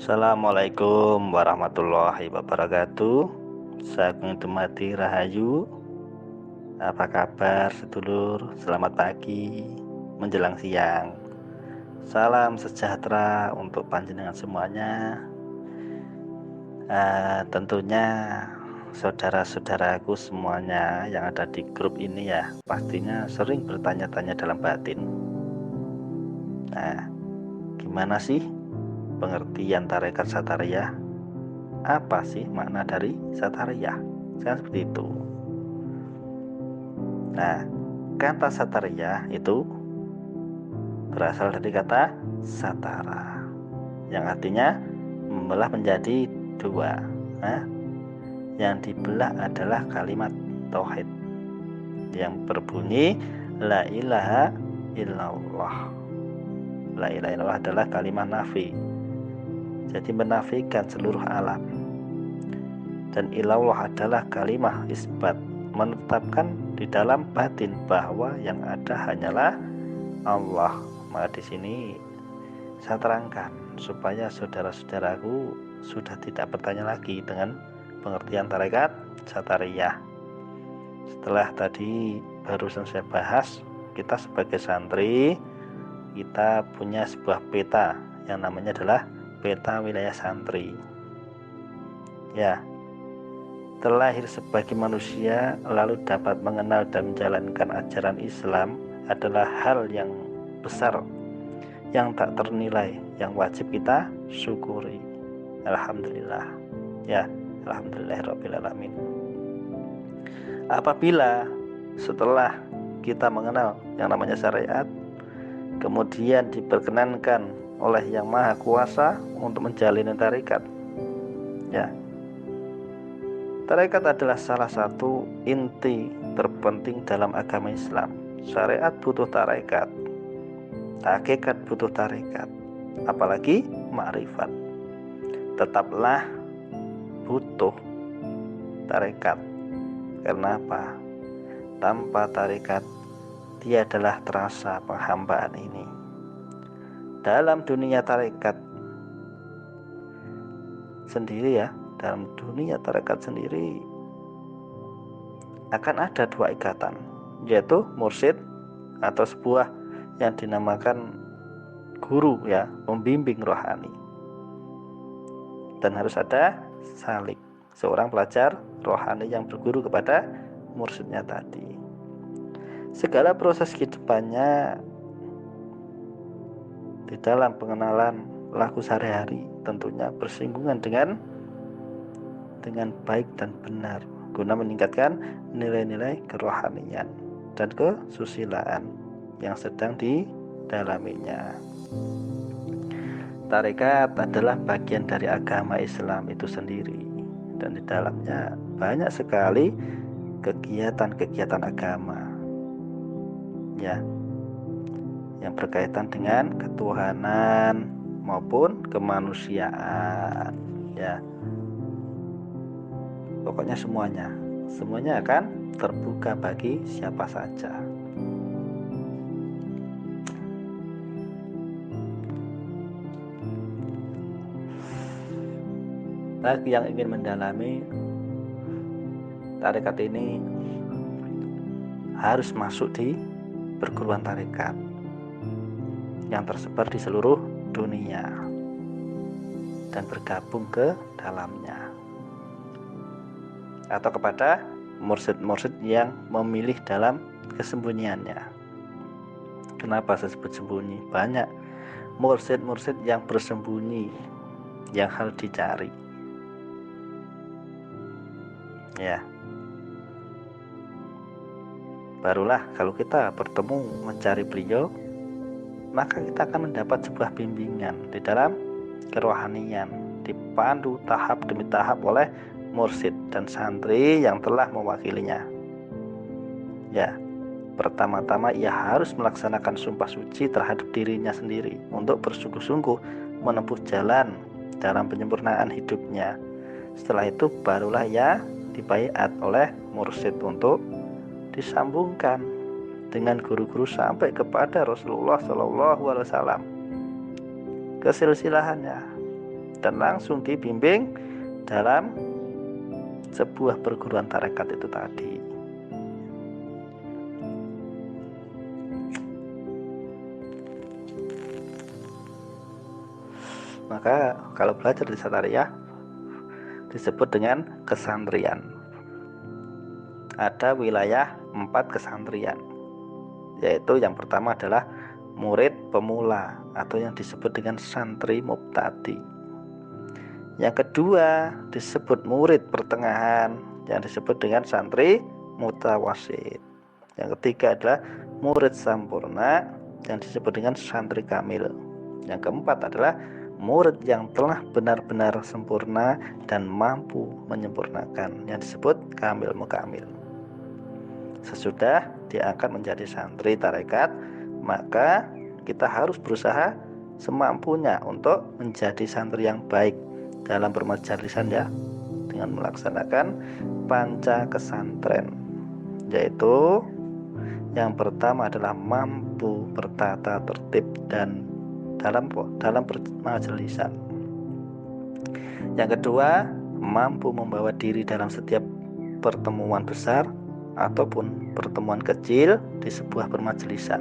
Assalamualaikum warahmatullahi wabarakatuh. Sagung Dumadi Rahayu. Apa kabar sedulur? Selamat pagi menjelang siang. Salam sejahtera untuk panjenengan semuanya. Tentunya saudara-saudaraku semuanya yang ada di grup ini ya, pastinya sering bertanya-tanya dalam batin. Nah, gimana sih pengertian tarekat Satariyah? Apa sih makna dari Satariyah? Kan seperti itu. Nah, kata Satariyah itu berasal dari kata Satara, yang artinya membelah menjadi dua. Nah, yang dibelah adalah kalimat tauhid yang berbunyi la ilaha illallah. La ilaha illallah adalah kalimat nafi, jadi menafikan seluruh alam. Dan ilallah adalah kalimat isbat, menetapkan di dalam batin bahwa yang ada hanyalah Allah. Maka di sini saya terangkan supaya saudara-saudaraku sudah tidak bertanya lagi dengan pengertian tarekat Satariyah. Setelah tadi barusan saya bahas, kita sebagai santri kita punya sebuah peta yang namanya adalah peta wilayah santri. Ya, terlahir sebagai manusia lalu dapat mengenal dan menjalankan ajaran Islam adalah hal yang besar, yang tak ternilai, yang wajib kita syukuri. Alhamdulillah. Ya, alhamdulillahirabbil alamin. Apabila setelah kita mengenal yang namanya syariat, kemudian diperkenankan oleh Yang Maha Kuasa untuk menjalani tarekat. Ya, tarekat adalah salah satu inti terpenting dalam agama Islam. Syariat butuh tarekat, hakikat butuh tarekat, apalagi makrifat. Tetaplah butuh tarekat. Karena apa? Tanpa tarekat tiadalah terasa penghambaan ini. Dalam dunia tarekat sendiri ya, dalam dunia tarekat sendiri akan ada dua ikatan, yaitu mursyid atau sebuah yang dinamakan guru ya, pembimbing rohani, dan harus ada salik, seorang pelajar rohani yang berguru kepada mursyidnya tadi. Segala proses kehidupannya di dalam pengenalan laku sehari-hari tentunya bersinggungan dengan baik dan benar, guna meningkatkan nilai-nilai kerohanian dan kesusilaan yang sedang didalaminya. Tarekat adalah bagian dari agama Islam itu sendiri, dan di dalamnya banyak sekali kegiatan-kegiatan agama ya, yang berkaitan dengan ketuhanan maupun kemanusiaan ya. Pokoknya semuanya akan terbuka bagi siapa saja. Bagi yang ingin mendalami tarekat ini harus masuk di perguruan tarekat yang tersebar di seluruh dunia dan bergabung ke dalamnya, atau kepada mursyid-mursyid yang memilih dalam kesembunyiannya. Kenapa saya sebut sembunyi? Banyak mursyid-mursyid yang bersembunyi, yang harus dicari ya. Barulah kalau kita bertemu mencari beliau, maka kita akan mendapat sebuah bimbingan di dalam kerohanian, dipandu tahap demi tahap oleh mursyid dan santri yang telah mewakilinya. Ya, pertama-tama ia harus melaksanakan sumpah suci terhadap dirinya sendiri untuk bersungguh-sungguh menempuh jalan dalam penyempurnaan hidupnya. Setelah itu barulah ia dibaiat oleh mursyid untuk disambungkan dengan guru-guru sampai kepada Rasulullah SAW, kesilsilahannya dan langsung dibimbing dalam sebuah perguruan tarekat itu tadi. Maka kalau belajar di Satariyah disebut dengan kesantrian. Ada wilayah 4 kesantrian, yaitu yang pertama adalah murid pemula atau yang disebut dengan santri mubtadi. Yang kedua disebut murid pertengahan yang disebut dengan santri mutawasid. Yang ketiga adalah murid sampurna yang disebut dengan santri kamil. Yang keempat adalah murid yang telah benar-benar sempurna dan mampu menyempurnakan yang disebut kamil mukamil. Sesudah diangkat menjadi santri tarekat, maka kita harus berusaha semampunya untuk menjadi santri yang baik dalam bermajalisan ya, dengan melaksanakan panca kesantren, yaitu yang pertama adalah mampu bertata tertib dan dalam bermajalisan. Yang kedua, mampu membawa diri dalam setiap pertemuan besar ataupun pertemuan kecil di sebuah permajelisan.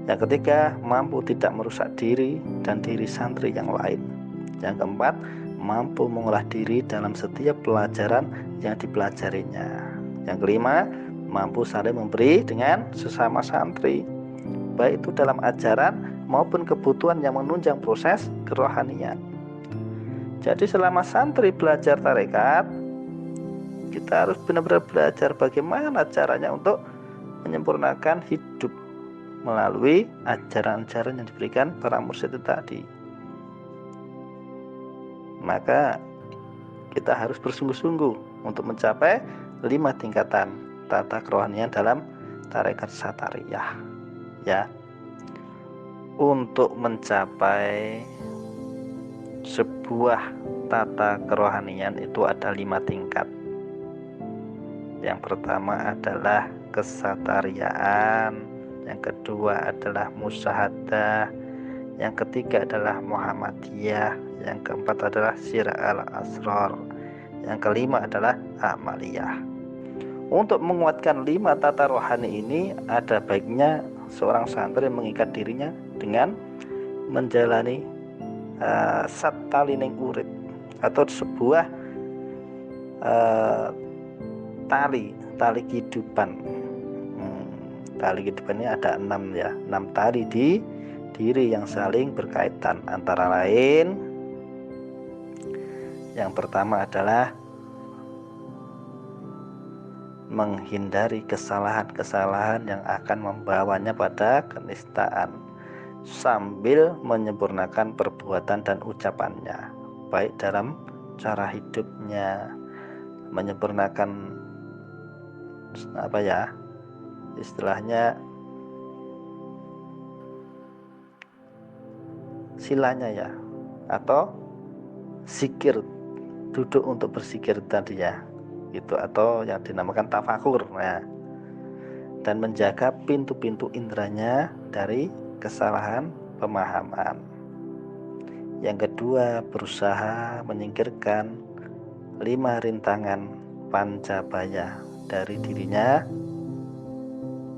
Yang ketiga, mampu tidak merusak diri dan diri santri yang lain. Yang keempat, mampu mengolah diri dalam setiap pelajaran yang dipelajarinya. Yang kelima, mampu saling memberi dengan sesama santri, baik itu dalam ajaran maupun kebutuhan yang menunjang proses kerohanian. Jadi selama santri belajar tarekat, kita harus benar-benar belajar bagaimana caranya untuk menyempurnakan hidup melalui ajaran-ajaran yang diberikan para mursyid itu tadi. Maka kita harus bersungguh-sungguh untuk mencapai 5 tingkatan tata kerohanian dalam tarekat Satariyah ya. Untuk mencapai sebuah tata kerohanian itu ada 5 tingkat. Yang pertama adalah kesatariyaan, yang kedua adalah musyahadah, yang ketiga adalah Muhammadiyah, yang keempat adalah Sirah al-Asrar, yang kelima adalah Amaliyah. Untuk menguatkan 5 tata rohani ini, ada baiknya seorang santri mengikat dirinya dengan menjalani sattalining urid atau sebuah tali kehidupan. Tali kehidupan ini ada 6 ya, 6 tali di diri yang saling berkaitan. Antara lain, yang pertama adalah menghindari kesalahan-kesalahan yang akan membawanya pada kenistaan, sambil menyempurnakan perbuatan dan ucapannya, baik dalam cara hidupnya, menyempurnakan istilahnya silanya ya, atau zikir, duduk untuk berzikir tadi ya, itu atau yang dinamakan tafakur dan menjaga pintu-pintu indranya dari kesalahan pemahaman. Yang kedua, berusaha menyingkirkan 5 rintangan pancabaya dari dirinya.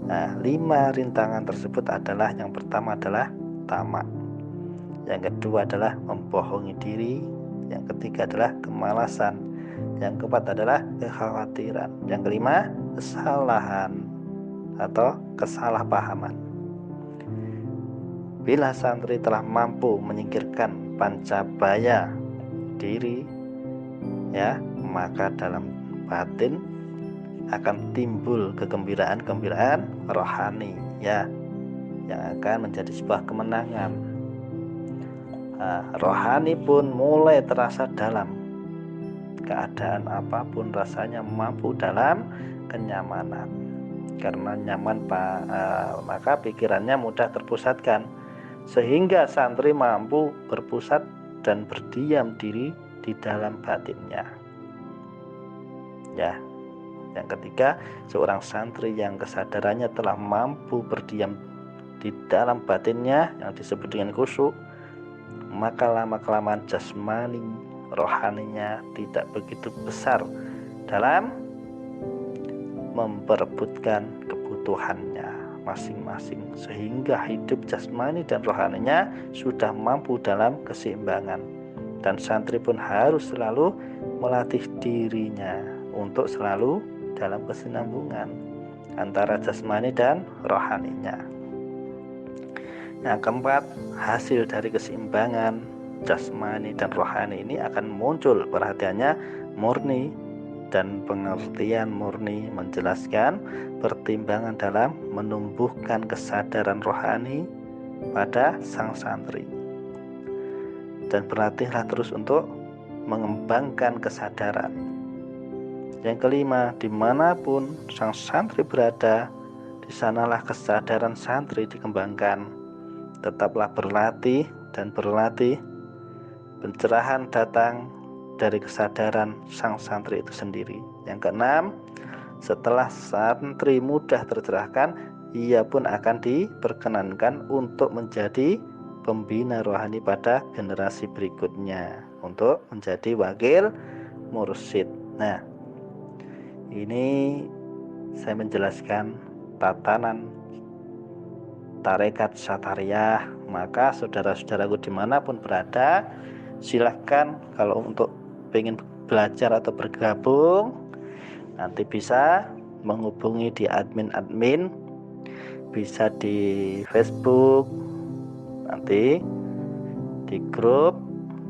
5 rintangan tersebut adalah, yang pertama adalah tamak, yang kedua adalah membohongi diri, yang ketiga adalah kemalasan, yang keempat adalah kekhawatiran, yang kelima kesalahan atau kesalahpahaman. Bila santri telah mampu menyingkirkan pancabaya diri ya, maka dalam batin akan timbul kegembiraan rohani ya, yang akan menjadi sebuah kemenangan. Rohani pun mulai terasa dalam keadaan apapun, rasanya mampu dalam kenyamanan. Karena nyaman maka pikirannya mudah terpusatkan, sehingga santri mampu berpusat dan berdiam diri di dalam batinnya ya. Yang ketiga, seorang santri yang kesadarannya telah mampu berdiam di dalam batinnya yang disebut dengan khusyuk, maka lama-kelamaan jasmani rohaninya tidak begitu besar dalam memperebutkan kebutuhannya masing-masing, sehingga hidup jasmani dan rohaninya sudah mampu dalam keseimbangan. Dan santri pun harus selalu melatih dirinya untuk selalu dalam kesinambungan antara jasmani dan rohaninya. Yang keempat, hasil dari keseimbangan jasmani dan rohani ini akan muncul perhatiannya murni, dan pengertian murni menjelaskan pertimbangan dalam menumbuhkan kesadaran rohani pada sang santri. Dan berlatihlah terus untuk mengembangkan kesadaran. Yang kelima, dimanapun sang santri berada, di sanalah kesadaran santri dikembangkan. Tetaplah berlatih dan berlatih. Pencerahan datang dari kesadaran sang santri itu sendiri. Yang keenam, setelah santri mudah tercerahkan, ia pun akan diperkenankan untuk menjadi pembina rohani pada generasi berikutnya, untuk menjadi wakil mursyid. Nah, ini saya menjelaskan tatanan tarekat Satariyah. Maka saudara-saudaraku dimanapun berada, silahkan kalau untuk ingin belajar atau bergabung, nanti bisa menghubungi di admin, bisa di Facebook, nanti di grup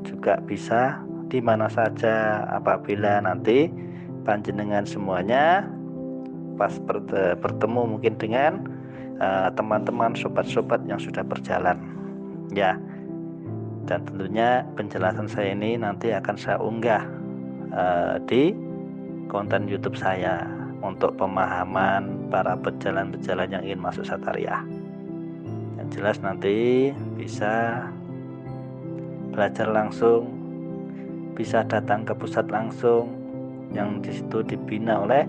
juga bisa, di mana saja apabila nanti panjenengan semuanya pas bertemu mungkin dengan teman-teman sobat-sobat yang sudah berjalan ya. Dan tentunya penjelasan saya ini nanti akan saya unggah di konten YouTube saya untuk pemahaman para pejalan-pejalan yang ingin masuk Satariyah. Yang jelas nanti bisa belajar langsung, bisa datang ke pusat langsung yang disitu dibina oleh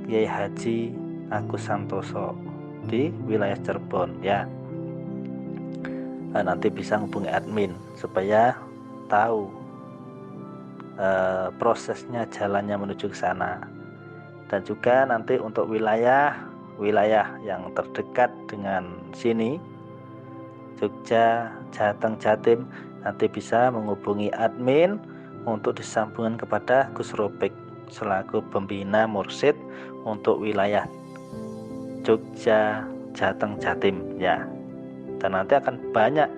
Kiai Haji Agus Santoso di wilayah Cirebon ya. Nanti bisa hubungi admin supaya tahu prosesnya, jalannya menuju ke sana. Dan juga nanti untuk wilayah yang terdekat dengan sini, Jogja, Jateng, Jatim, nanti bisa menghubungi admin untuk disambungkan kepada Gus Robek selaku pembina mursyid untuk wilayah Jogja, Jateng, Jatim ya. Dan nanti akan banyak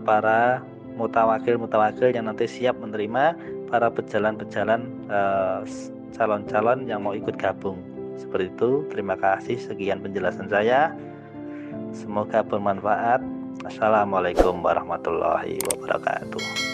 para mutawakil yang nanti siap menerima para pejalan-pejalan calon-calon yang mau ikut gabung. Seperti itu. Terima kasih, sekian penjelasan saya, semoga bermanfaat. Assalamualaikum warahmatullahi wabarakatuh.